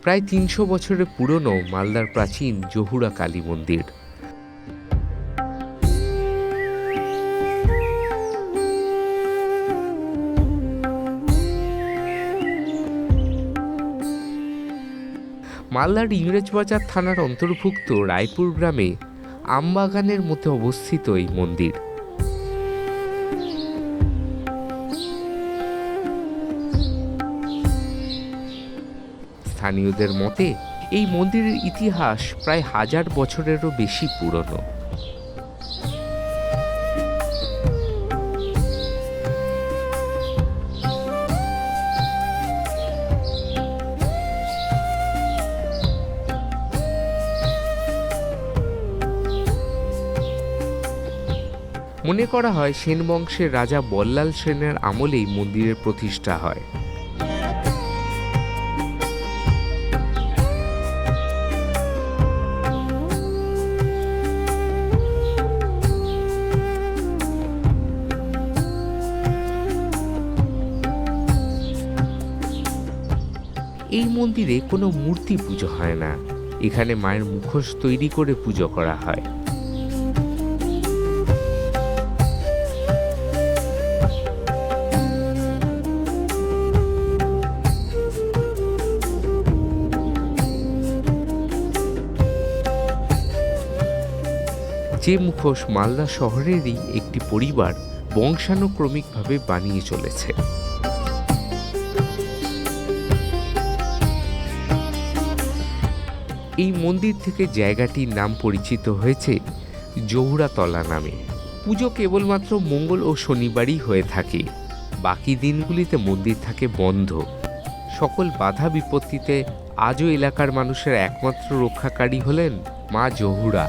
প্রায় ৩০০ বছরের পুরনো মালদার প্রাচীন জহুরা কালী মন্দির। মালদার ইংরেজবাজার থানার অন্তর্ভুক্ত রায়পুর গ্রামে আমবাগানের মধ্যে অবস্থিত এই মন্দির। স্থানীয়দের মতে এই মন্দিরের ইতিহাস প্রায় 1000 বছরেরও বেশি পুরনো। মনে করা হয় সেন বংশের রাজা বল্লাল সেনের আমলেই মন্দিরের প্রতিষ্ঠা হয়। এই মন্দিরে কোনো মূর্তি পুজো হয় না, এখানে মায়ের মুখোশ তৈরি করে পুজো করা হয়। যে মুখোশ মালদা শহরেরই একটি পরিবার বংশানুক্রমিকভাবে বানিয়ে চলেছে। এই মন্দির থেকে জায়গাটির নাম পরিচিত হয়েছে জহুরাতলা নামে। পুজো কেবলমাত্র মঙ্গল ও শনিবারই হয়ে থাকে, বাকি দিনগুলিতে মন্দির থাকে বন্ধ। সকল বাধা বিপত্তিতে আজও এলাকার মানুষের একমাত্র রক্ষাকারী হলেন মা জহুরা।